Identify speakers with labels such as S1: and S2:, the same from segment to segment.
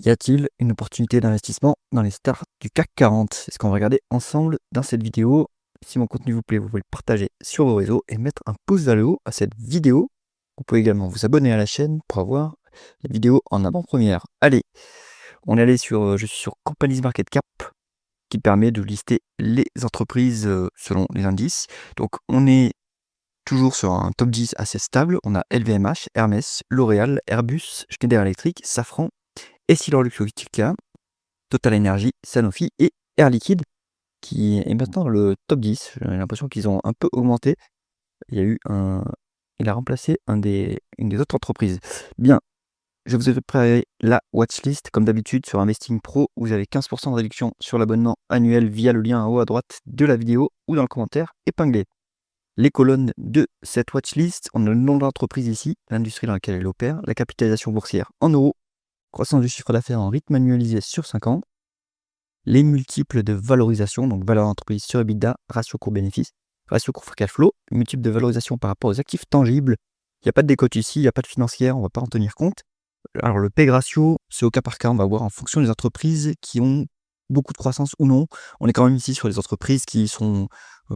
S1: Y a-t-il une opportunité d'investissement dans les stars du CAC 40? C'est ce qu'on va regarder ensemble dans cette vidéo. Si mon contenu vous plaît, vous pouvez le partager sur vos réseaux et mettre un pouce vers le haut à cette vidéo. Vous pouvez également vous abonner à la chaîne pour avoir la vidéo en avant-première. Allez, je suis sur Companies Market Cap qui permet de lister les entreprises selon les indices. Donc on est toujours sur un top 10 assez stable. On a LVMH, Hermès, L'Oréal, Airbus, Schneider Electric, Safran, EssilorLuxottica, Total Energy, Sanofi et Air Liquide qui est maintenant dans le top 10. J'ai l'impression qu'ils ont un peu augmenté. Il a remplacé une des autres entreprises. Bien, je vous ai préparé la watchlist comme d'habitude sur Investing Pro. Vous avez 15% de réduction sur l'abonnement annuel via le lien en haut à droite de la vidéo ou dans le commentaire épinglé. Les colonnes de cette watchlist, on a le nom de l'entreprise ici, l'industrie dans laquelle elle opère, la capitalisation boursière en euros, croissance du chiffre d'affaires en rythme annualisé sur 5 ans, les multiples de valorisation, donc valeur d'entreprise sur EBITDA, ratio court-bénéfice, ratio court cash flow, multiples de valorisation par rapport aux actifs tangibles. Il n'y a pas de décote ici, il n'y a pas de financière, on ne va pas en tenir compte. Alors le PEG ratio, c'est au cas par cas, on va voir en fonction des entreprises qui ont beaucoup de croissance ou non. On est quand même ici sur des entreprises qui sont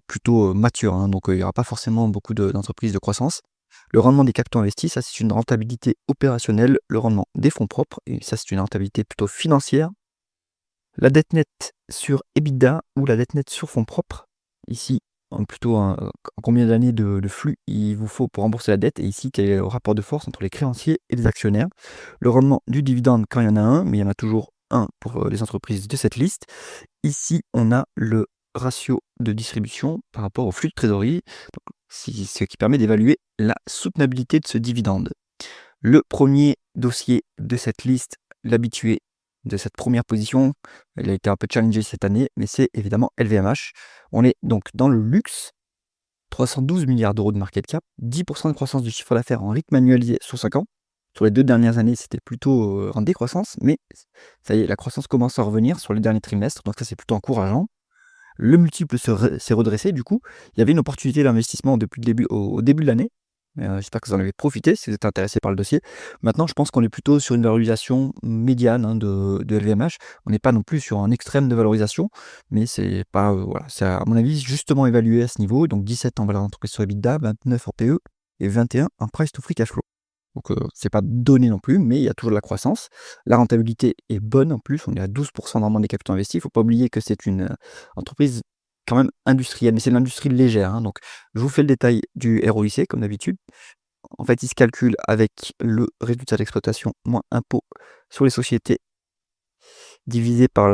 S1: plutôt matures, hein, donc il n'y aura pas forcément beaucoup d'entreprises de croissance. Le rendement des capitaux investis, ça c'est une rentabilité opérationnelle. Le rendement des fonds propres, et ça c'est une rentabilité plutôt financière. La dette nette sur EBITDA ou la dette nette sur fonds propres, ici plutôt combien d'années de flux il vous faut pour rembourser la dette, et ici quel est le rapport de force entre les créanciers et les actionnaire. Le rendement du dividende quand il y en a un, mais il y en a toujours un pour les entreprises de cette liste. Ici on a le ratio de distribution par rapport au flux de trésorerie, ce qui permet d'évaluer la soutenabilité de ce dividende. Le premier dossier de cette liste, l'habitué de cette première position, elle a été un peu challengée cette année, mais c'est évidemment LVMH. On est donc dans le luxe, 312 milliards d'euros de market cap, 10% de croissance du chiffre d'affaires en rythme annualisé sur 5 ans. Sur les 2 dernières années, c'était plutôt en décroissance, mais ça y est, la croissance commence à revenir sur les derniers trimestres, donc ça c'est plutôt encourageant. Le multiple s'est redressé, du coup, il y avait une opportunité d'investissement depuis le début, au début de l'année. J'espère que vous en avez profité si vous êtes intéressé par le dossier. Maintenant, je pense qu'on est plutôt sur une valorisation médiane de LVMH. On n'est pas non plus sur un extrême de valorisation, mais c'est pas, voilà, c'est à mon avis justement évalué à ce niveau. Donc 17 en valeur d'entreprise sur EBITDA, 29 en PE et 21 en price to free cash flow. Donc c'est pas donné non plus, mais il y a toujours de la croissance. La rentabilité est bonne en plus, on est à 12% de rendement des capitaux investis. Il ne faut pas oublier que c'est une entreprise quand même industrielle, mais c'est de l'industrie légère, hein. Donc je vous fais le détail du ROIC comme d'habitude. En fait, il se calcule avec le résultat d'exploitation moins impôt sur les sociétés divisé par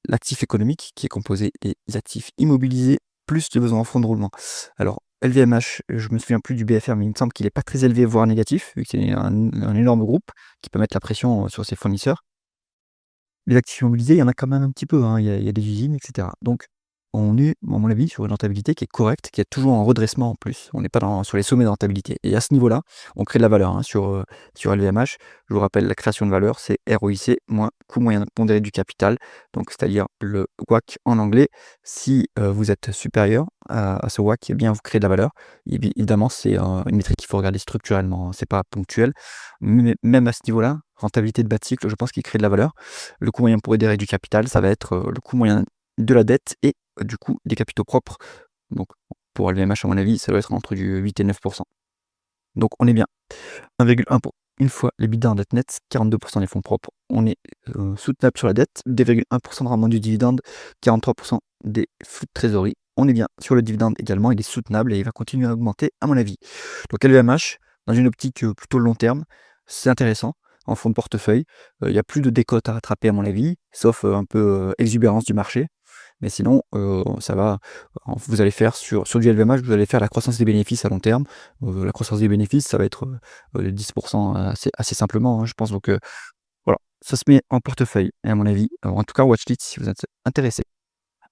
S1: l'actif économique qui est composé des actifs immobilisés plus les besoins en fonds de roulement. Alors LVMH, je me souviens plus du BFR, mais il me semble qu'il est pas très élevé, voire négatif, vu que c'est un énorme groupe qui peut mettre la pression sur ses fournisseurs. Les actifs immobilisés, il y en a quand même un petit peu, hein, il y a des usines, et cetera. Donc on est, à mon avis, sur une rentabilité qui est correcte, qui est toujours en redressement en plus. On n'est pas sur les sommets de rentabilité. Et à ce niveau-là, on crée de la valeur, hein, sur LVMH. Je vous rappelle, la création de valeur, c'est ROIC moins coût moyen pondéré du capital, donc c'est-à-dire le WACC en anglais. Si vous êtes supérieur à ce WACC, eh bien vous créez de la valeur. Et évidemment, c'est une métrique qu'il faut regarder structurellement, hein, c'est pas ponctuel. Mais même à ce niveau-là, rentabilité de bas de cycle, je pense qu'il crée de la valeur. Le coût moyen pondéré du capital, ça va être le coût moyen de la dette et du coup des capitaux propres. Donc pour LVMH, à mon avis, ça doit être entre du 8 et 9%. Donc on est bien. 1,1 pour une fois l'EBITDA en dette nette, 42% des fonds propres. On est soutenable sur la dette, 2,1% de rendement du dividende, 43% des flux de trésorerie. On est bien sur le dividende également, il est soutenable et il va continuer à augmenter à mon avis. Donc LVMH, dans une optique plutôt long terme, c'est intéressant. En fonds de portefeuille, il n'y a plus de décote à rattraper à mon avis, sauf un peu exubérance du marché. Mais sinon, ça va. Vous allez faire sur du LVMH, vous allez faire la croissance des bénéfices à long terme. La croissance des bénéfices, ça va être 10% assez simplement, hein, je pense. Donc voilà, ça se met en portefeuille, et à mon avis, en tout cas, watchlist si vous êtes intéressé.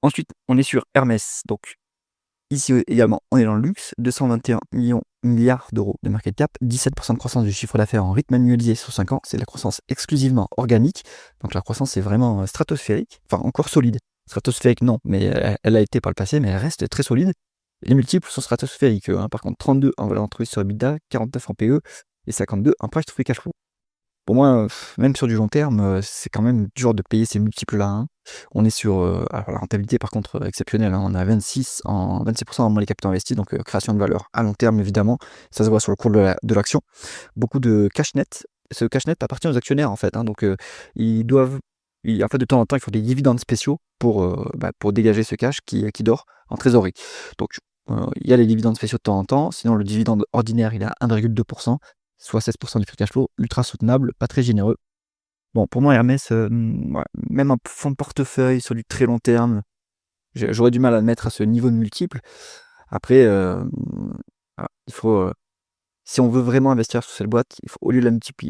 S1: Ensuite, on est sur Hermès. Donc ici également, on est dans le luxe, 221 milliards d'euros de market cap, 17% de croissance du chiffre d'affaires en rythme annualisé sur 5 ans. C'est la croissance exclusivement organique. Donc la croissance est vraiment stratosphérique, enfin encore solide. Stratosphérique, non, mais elle a été par le passé, mais elle reste très solide. Les multiples sont stratosphériques, hein. Par contre, 32 en valeur d'entreprise sur EBITDA, 49 en PE et 52 en price to free cash flow. Pour moi, même sur du long terme, c'est quand même dur de payer ces multiples-là, hein. On est sur, alors la rentabilité par contre, exceptionnelle, hein. On est à 26% en moins les capitaux investis, donc création de valeur à long terme évidemment. Ça se voit sur le cours de l'action. Beaucoup de cash net. Ce cash net appartient aux actionnaires en fait, hein, donc ils doivent en fait de temps en temps, ils font des dividendes spéciaux pour dégager ce cash qui dort en trésorerie. Donc il y a les dividendes spéciaux de temps en temps, sinon le dividende ordinaire, il est à 1,2%, soit 16% du free cash flow, ultra soutenable, pas très généreux. Bon, pour moi Hermès, ouais, même un fonds de portefeuille sur du très long terme, j'aurais du mal à le mettre à ce niveau de multiple. Après, voilà, il faut, si on veut vraiment investir sur cette boîte, il faut au lieu de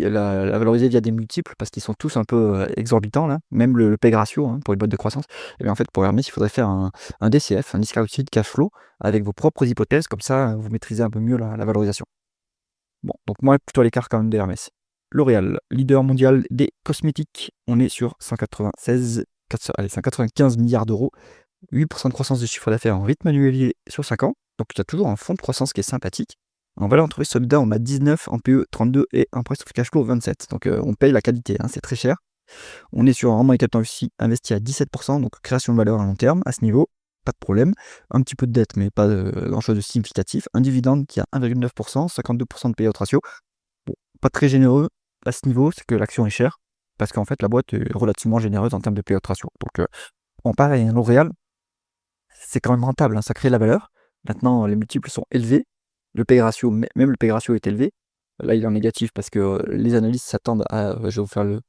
S1: la valoriser via des multiples, parce qu'ils sont tous un peu, exorbitants là, même le PEG ratio, hein, pour les boîtes de croissance. Et bien en fait, pour Hermès, il faudrait faire un DCF, un discounted cash flow, avec vos propres hypothèses, comme ça, vous maîtrisez un peu mieux la valorisation. Bon, donc moi, plutôt à l'écart quand même de Hermès. L'Oréal, leader mondial des cosmétiques, on est sur 195 milliards d'euros, 8% de croissance de chiffre d'affaires en rythme annuel sur 5 ans. Donc tu as toujours un fonds de croissance qui est sympathique. En valeur entreprise soldat, on a 19, en PE 32 et en price to cash flow 27. Donc on paye la qualité, hein, c'est très cher. On est sur un rendement des capitaux investi à 17%, donc création de valeur à long terme à ce niveau, pas de problème. Un petit peu de dette, mais pas grand-chose de significatif. Un dividende qui a 1,9%, 52% de payout ratio. Bon, pas très généreux à ce niveau, c'est que l'action est chère, parce qu'en fait la boîte est relativement généreuse en termes de payout ratio. Donc on pareil, un L'Oréal, c'est quand même rentable, hein, ça crée de la valeur. Maintenant, les multiples sont élevés. Le PE ratio, même le PE ratio est élevé. Là, il est en négatif parce que les analystes s'attendent à. Je vais vous faire le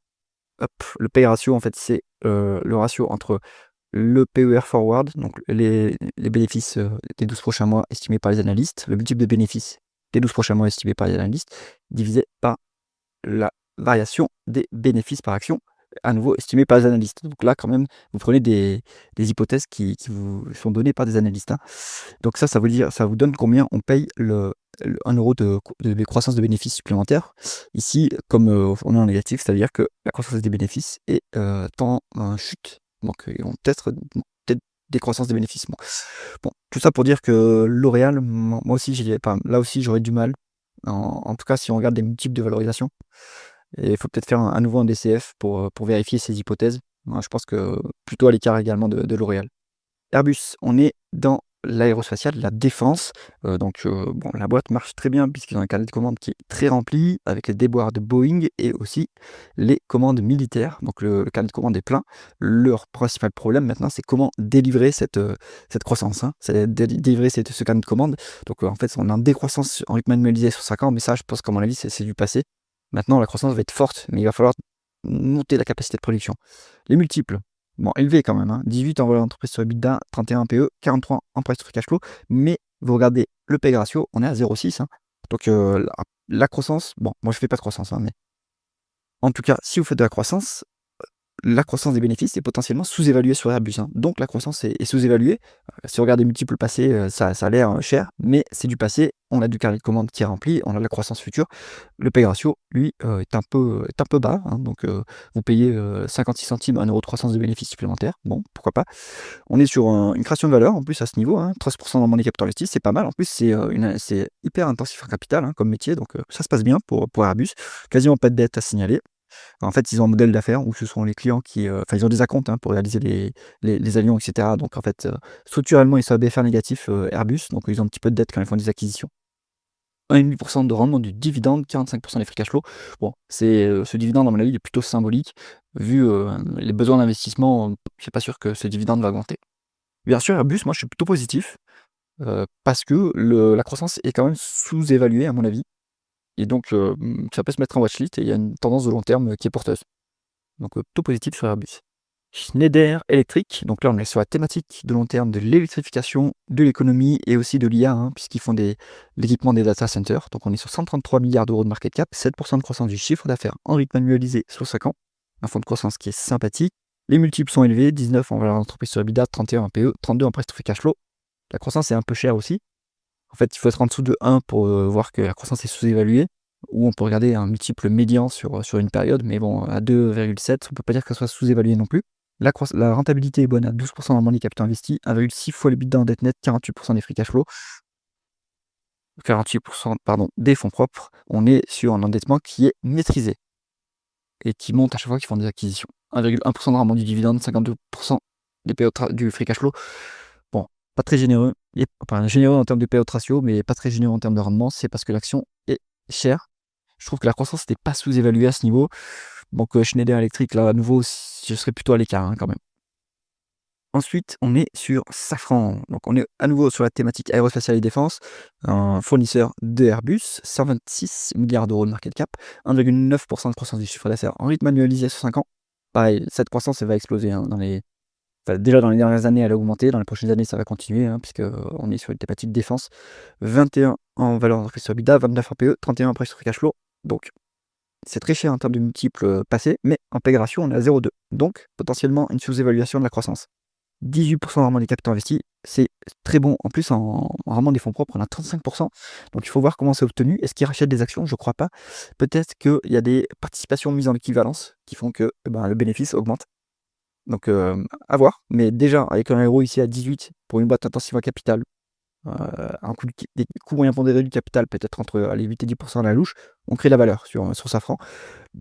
S1: PE ratio, en fait, c'est le ratio entre le PER forward, donc les bénéfices des 12 prochains mois estimés par les analystes, le multiple de bénéfices des 12 prochains mois estimés par les analystes, divisé par la variation des bénéfices par action, à nouveau estimée par les analystes. Donc là, quand même, vous prenez des hypothèses qui vous sont données par des analystes, hein. Donc ça vous donne combien on paye 1 euro de croissance de bénéfices supplémentaires. Ici, comme on est en négatif, c'est-à-dire que la croissance des bénéfices est en chute. Donc ils vont peut-être des croissances des bénéfices. Bon, tout ça pour dire que L'Oréal, moi aussi, là aussi, j'aurais du mal. En tout cas, si on regarde des multiples de valorisation, et il faut peut-être faire à nouveau un DCF pour vérifier ces hypothèses. Moi, je pense que plutôt à l'écart également de L'Oréal. Airbus, on est dans l'aérospatiale, la défense. Bon, la boîte marche très bien puisqu'ils ont un carnet de commandes qui est très rempli avec les déboires de Boeing et aussi les commandes militaires. Donc le carnet de commandes est plein. Leur principal problème maintenant, c'est comment délivrer cette croissance, hein. C'est délivrer ce carnet de commandes. Donc en fait, on a une décroissance en rythme annualisé sur 5 ans, mais ça, je pense qu'à mon avis, c'est du passé. Maintenant, la croissance va être forte, mais il va falloir monter la capacité de production. Les multiples, bon, élevé quand même, hein. 18 en valeur d'entreprise sur EBITDA, 31 PE, 43 en price to free cash flow. Mais vous regardez le PEG ratio, on est à 0,6, hein. Donc la croissance, bon, moi je fais pas de croissance, hein, mais en tout cas, si vous faites de la croissance des bénéfices est potentiellement sous-évaluée sur Airbus, hein. Donc la croissance est sous-évaluée. Si on regarde les multiples passés, ça a l'air cher, mais c'est du passé. On a du carnet de commande qui est rempli, on a la croissance future. Le pay ratio, lui, est un peu bas, hein. Donc vous payez 56 centimes, 1 euro de croissance de bénéfices supplémentaires. Bon, pourquoi pas. On est sur une création de valeur en plus à ce niveau, hein. 13% dans les capitaux investis, c'est pas mal. En plus, c'est hyper intensif en capital, hein, comme métier, donc ça se passe bien pour Airbus. Quasiment pas de dette à signaler. En fait, ils ont un modèle d'affaires où ce sont les clients qui, enfin, ils ont des acomptes, hein, pour réaliser les avions, et cetera. Donc en fait, structurellement, ils sont à BFR négatif, Airbus, donc ils ont un petit peu de dette quand ils font des acquisitions. 1,5% de rendement du dividende, 45% des free cash flow. Bon, ce dividende, à mon avis, il est plutôt symbolique. Vu les besoins d'investissement, je suis pas sûr que ce dividende va augmenter. Bien sûr, Airbus, moi, je suis plutôt positif, parce que la croissance est quand même sous-évaluée, à mon avis. Et donc, ça peut se mettre en watchlist et il y a une tendance de long terme qui est porteuse. Donc plutôt positif sur Airbus. Schneider Electric, donc là on est sur la thématique de long terme de l'électrification, de l'économie et aussi de l'IA, hein, puisqu'ils font l'équipement des data centers. Donc on est sur 133 milliards d'euros de market cap, 7% de croissance du chiffre d'affaires en rythme annualisé sur 5 ans. Un fonds de croissance qui est sympathique. Les multiples sont élevés, 19 en valeur d'entreprise sur EBITDA, 31 en PE, 32 en price to free cash flow. La croissance est un peu chère aussi. En fait, il faut être en dessous de 1 pour voir que la croissance est sous-évaluée, ou on peut regarder un multiple médian sur une période, mais bon, à 2,7, on peut pas dire qu'elle soit sous-évaluée non plus. La rentabilité est bonne à 12% dans le money capital investi, 1,6 fois le EBITDA en dette nette, 48% des free cash flow, 48% pardon, des fonds propres. On est sur un endettement qui est maîtrisé. et qui montent à chaque fois qu'ils font des acquisitions. 1,1% de rendement du dividende, 52% des payout du free cash flow. Bon, pas très généreux, enfin généreux en termes de payout ratio, mais pas très généreux en termes de rendement. C'est parce que l'action est chère. Je trouve que la croissance n'était pas sous-évaluée à ce niveau. Donc Schneider Electric, là, à nouveau, je serais plutôt à l'écart quand même. Ensuite, on est sur Safran. Donc, on est à nouveau sur la thématique aérospatiale et défense. Un fournisseur de Airbus, 126 milliards d'euros de market cap, 1,9% de croissance du chiffre d'affaires en rythme annualisé sur 5 ans. Pareil, cette croissance, elle va exploser. Déjà dans les dernières années, elle a augmenté. Dans les prochaines années, ça va continuer, puisqu'on est sur une thématique défense. 21 en valeur d'entrée sur EBITDA, 29 en PE, 31 en price sur free cash flow. Donc, c'est très cher en termes de multiples passés, mais en PEG ratio, on est à 0,2. Donc, potentiellement, une sous-évaluation de la croissance. 18% de rendement des capitaux investis, c'est très bon. En plus, en rendement des fonds propres, on a 35%. Donc il faut voir comment c'est obtenu. Est-ce qu'ils rachètent des actions? Je ne crois pas. Peut-être qu'il y a des participations mises en équivalence qui font que le bénéfice augmente. Donc à voir. Mais déjà, avec un euro ici à 18 pour une boîte intensive en capital, des coûts moyens pondérés du capital, peut-être entre les 8 et 10% à la louche, on crée de la valeur sur Safran.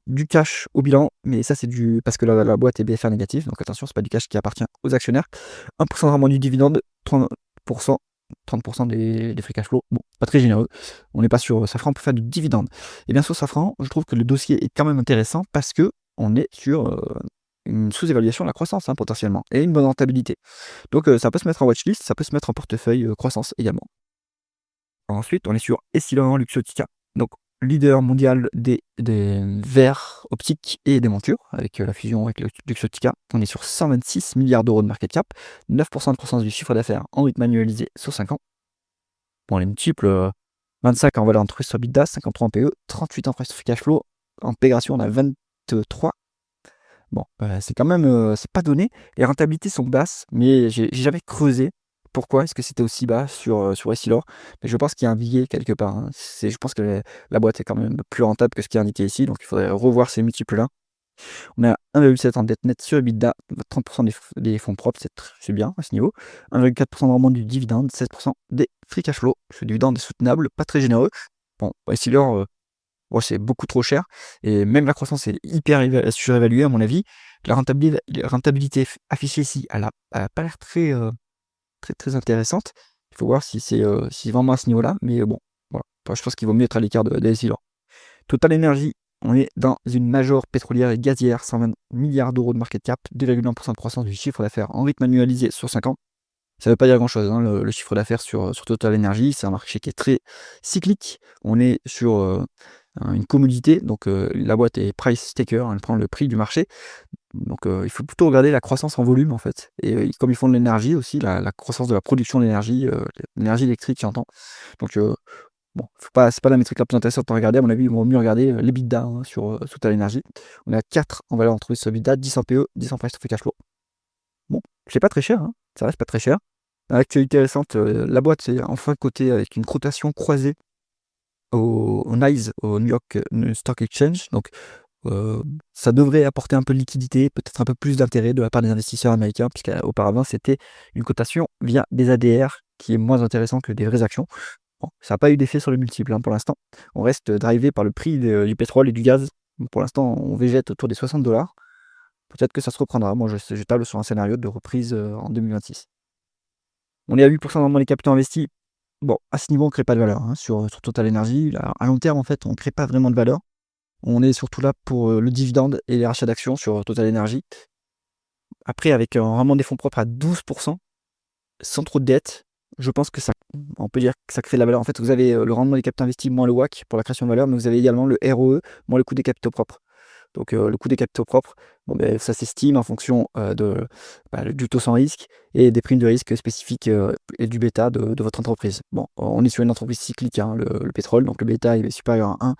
S1: Du cash au bilan, mais ça c'est parce que la boîte est BFR négative, donc attention, c'est pas du cash qui appartient aux actionnaires. 1% de rendement du dividende, 30% des free cash flow. Bon, pas très généreux. On n'est pas sur Safran pour faire du dividende. Et bien sur Safran, je trouve que le dossier est quand même intéressant parce que on est sur une sous-évaluation de la croissance potentiellement et une bonne rentabilité. Donc ça peut se mettre en watchlist, ça peut se mettre en portefeuille croissance également. Ensuite, on est sur Essilor Luxottica, donc leader mondial des verres optiques et des montures, avec la fusion avec Luxottica. On est sur 126 milliards d'euros de market cap, 9% de croissance du chiffre d'affaires en rythme annualisé sur 5 ans. Bon, les multiples, 25 en valeur d'entreprise sur EBITDA, 53 en PE, 38 en free cash flow, en pégration on a 23. Bon, c'est quand même, c'est pas donné. Les rentabilités sont basses, mais j'ai jamais creusé pourquoi est-ce que c'était aussi bas sur Essilor. Mais je pense qu'il y a un biais quelque part. Je pense que la boîte est quand même plus rentable que ce qui est indiqué ici, donc il faudrait revoir ces multiples-là. On a 1,7 en dette nette sur EBITDA, 30% des fonds propres, c'est bien à ce niveau. 1,4% de rendement du dividende, 16% des free cash flow. Ce dividende est soutenable, pas très généreux. Bon, Essilor, c'est beaucoup trop cher et même la croissance est hyper surévaluée à mon avis. La rentabilité affichée ici, elle a pas l'air très, très, très intéressante. Il faut voir si c'est vraiment à ce niveau-là, mais bon, voilà. Enfin, je pense qu'il vaut mieux être à l'écart de Essilor. Total Energy, on est dans une major pétrolière et gazière, 120 milliards d'euros de market cap, 2,1% de croissance du chiffre d'affaires en rythme annualisé sur 5 ans. Ça ne veut pas dire grand-chose, le chiffre d'affaires sur Total Energy, c'est un marché qui est très cyclique. On est sur une commodité, donc la boîte est price taker, elle prend le prix du marché. Donc il faut plutôt regarder la croissance en volume en fait. Et comme ils font de l'énergie aussi, la croissance de la production d'énergie, l'énergie électrique j'entends. Donc bon, c'est pas la métrique la plus intéressante à regarder. À mon avis, il vaut mieux regarder l'EBITDA sur Total Energy. On est à 4 en valeur entreprise sur EBITDA, 10 en PE, 10 en price to free cash flow. Bon, c'est pas très cher, ça reste pas très cher. Actualité récente, la boîte c'est enfin cotée avec une cotation croisée au NYSE, au New York Stock Exchange. Donc ça devrait apporter un peu de liquidité, peut-être un peu plus d'intérêt de la part des investisseurs américains, puisqu'auparavant c'était une cotation via des ADR qui est moins intéressant que des vraies actions. Bon, ça n'a pas eu d'effet sur les multiples pour l'instant. On reste drivé par le prix du pétrole et du gaz. Pour l'instant, on végète autour des 60 $. Peut-être que ça se reprendra. Moi, je table sur un scénario de reprise en 2026. On est à 8% dans les capitaux investis. Bon, à ce niveau, on ne crée pas de valeur sur Total Energy. À long terme, en fait, on ne crée pas vraiment de valeur. On est surtout là pour le dividende et les rachats d'actions sur Total Energy. Après, avec un rendement des fonds propres à 12%, sans trop de dettes, je pense que on peut dire que ça crée de la valeur. En fait, vous avez le rendement des capitaux investis moins le WACC pour la création de valeur, mais vous avez également le ROE moins le coût des capitaux propres. Donc le coût des capitaux propres, ça s'estime en fonction du taux sans risque et des primes de risque spécifiques et du bêta de votre entreprise. Bon, on est sur une entreprise cyclique, le pétrole, donc le bêta est supérieur à 1.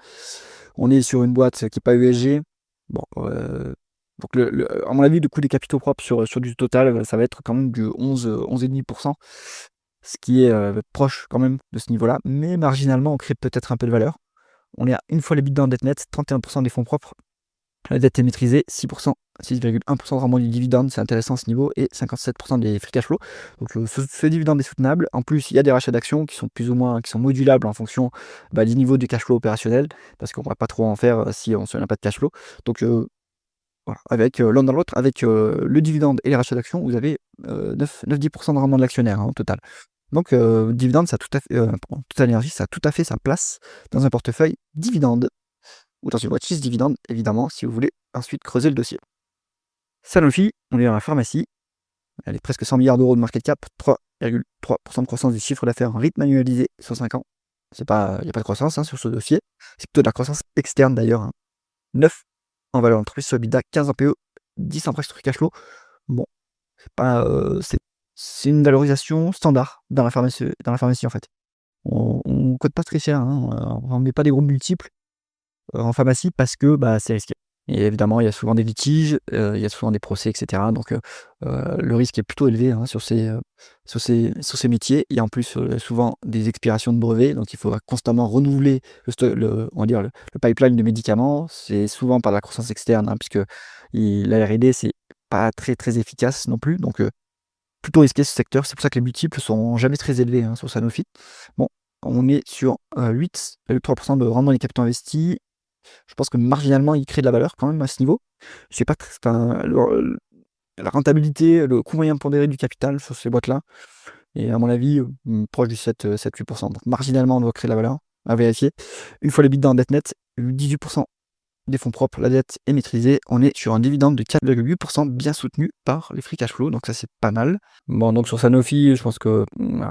S1: On est sur une boîte qui n'est pas ESG. Bon, donc à mon avis, le coût des capitaux propres sur du total, ça va être quand même du 11,5%, ce qui est proche quand même de ce niveau-là, mais marginalement, on crée peut-être un peu de valeur. On est à une fois les bids en dette nette, 31% des fonds propres, La dette est maîtrisée, 6%, 6,1% de rendement du dividende, c'est intéressant à ce niveau, et 57% des free cash flow. Donc ce dividende est soutenable. En plus, il y a des rachats d'actions qui sont plus ou moins qui sont modulables en fonction du niveau du cash flow opérationnel, parce qu'on ne va pas trop en faire si on n'a pas de cash flow. Donc voilà, avec l'un dans l'autre, avec le dividende et les rachats d'actions, vous avez 9-10% de rendement de l'actionnaire au total. Donc dividende, ça a tout à fait, Total Energy, ça a tout à fait sa place dans un portefeuille dividende ou dans une watchlist dividende, évidemment, si vous voulez ensuite creuser le dossier. Sanofi, on est dans la pharmacie, elle est presque 100 milliards d'euros de market cap, 3,3% de croissance du chiffre d'affaires en rythme annualisé sur 5 ans. Il n'y a pas de croissance sur ce dossier, c'est plutôt de la croissance externe d'ailleurs. 9 en valeur d'entreprise sur EBITDA, 15 en PE, 10 en free cash flow. Bon, c'est pas, c'est une valorisation standard dans la pharmacie en fait. On code pas très cher, on met pas des gros multiples en pharmacie parce que c'est risqué. Et évidemment, il y a souvent des litiges, il y a souvent des procès, et cetera. Donc le risque est plutôt élevé sur ces métiers. Il y a en plus souvent des expirations de brevets, donc il faudra constamment renouveler le pipeline de médicaments. C'est souvent par la croissance externe, puisque la R&D, c'est pas très, très efficace non plus. Donc plutôt risqué ce secteur. C'est pour ça que les multiples sont jamais très élevés sur Sanofi. Bon, on est sur 8,3% de rendement des capitaux investis. Je pense que marginalement, il crée de la valeur quand même à ce niveau. Je sais pas, la rentabilité, le coût moyen pondéré du capital sur ces boîtes-là est à mon avis proche du 7-8%. Donc marginalement, on doit créer de la valeur, à vérifier. Une fois les bids en dette nette, 18% des fonds propres, la dette est maîtrisée. On est sur un dividende de 4,8% bien soutenu par les free cash flow, donc ça c'est pas mal. Bon, donc sur Sanofi, je pense que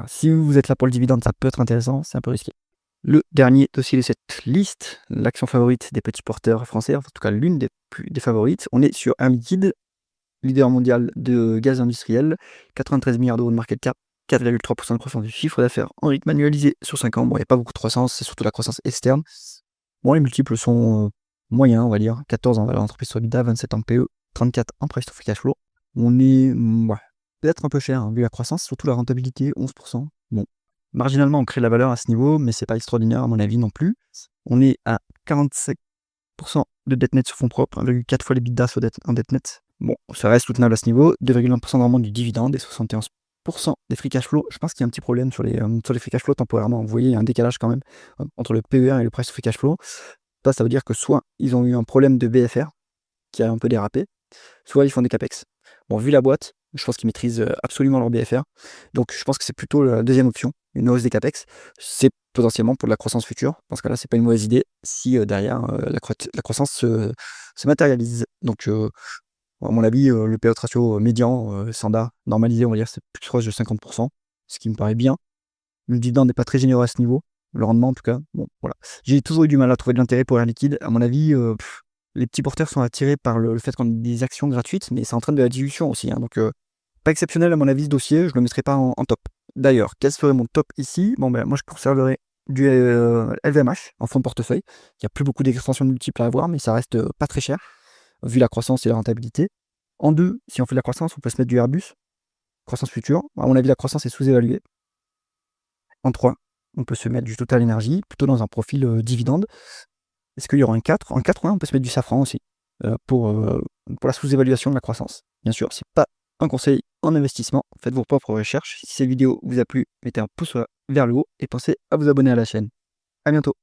S1: si vous êtes là pour le dividende, ça peut être intéressant, c'est un peu risqué. Le dernier dossier de cette liste, l'action favorite des petits porteurs français, en tout cas l'une des favorites. On est sur Air Liquide, leader mondial de gaz industriel, 93 milliards d'euros de market cap, 4,3% de croissance du chiffre d'affaires en rythme annualisé sur 5 ans. Bon, il n'y a pas beaucoup de croissance, c'est surtout la croissance externe. Bon, les multiples sont moyens, on va dire. 14 en valeur d'entreprise sur EBITDA, 27 en PE, 34 en price to free cash flow. On est peut-être un peu cher vu la croissance, surtout la rentabilité, 11%. Bon, marginalement, on crée de la valeur à ce niveau, mais c'est pas extraordinaire à mon avis non plus. On est à 45% de dette nette sur fonds propres, 1,4 fois les EBITDA en dette nette. Bon, ça reste soutenable à ce niveau. 2,1% de rendement du dividende et 71% des free cash flow. Je pense qu'il y a un petit problème sur les free cash flow temporairement. Vous voyez, il y a un décalage quand même entre le PER et le price to free cash flow. Ça veut dire que soit ils ont eu un problème de BFR qui a un peu dérapé, soit ils font des capex. Bon, vu la boîte, je pense qu'ils maîtrisent absolument leur BFR. Donc je pense que c'est plutôt la deuxième option, une hausse des capex. C'est potentiellement pour de la croissance future. Dans ce cas-là, c'est pas une mauvaise idée si derrière la croissance se matérialise. Donc à mon avis, le payout ratio médian, standard, normalisé, on va dire, c'est plus proche de 50%, ce qui me paraît bien. Le dividende n'est pas très généreux à ce niveau. Le rendement, en tout cas, bon, voilà. J'ai toujours eu du mal à trouver de l'intérêt pour Air Liquide. À mon avis, les petits porteurs sont attirés par le fait qu'on ait des actions gratuites, mais ça entraîne de la dilution aussi. Donc, pas exceptionnel à mon avis ce dossier, je le mettrai pas en top. D'ailleurs, quel serait mon top ici? Bon, moi je conserverai du LVMH en fonds de portefeuille. Il n'y a plus beaucoup d'extensions multiples à avoir, mais ça reste pas très cher, vu la croissance et la rentabilité. En 2, si on fait de la croissance, on peut se mettre du Airbus, croissance future. À mon avis, la croissance est sous-évaluée. En 3, on peut se mettre du Total Energy, plutôt dans un profil dividende. Est-ce qu'il y aura un 4? En 4, on peut se mettre du Safran aussi, pour la sous-évaluation de la croissance. Bien sûr, c'est pas un conseil en investissement. Faites vos propres recherches. Si cette vidéo vous a plu, mettez un pouce vers le haut et pensez à vous abonner à la chaîne. À bientôt.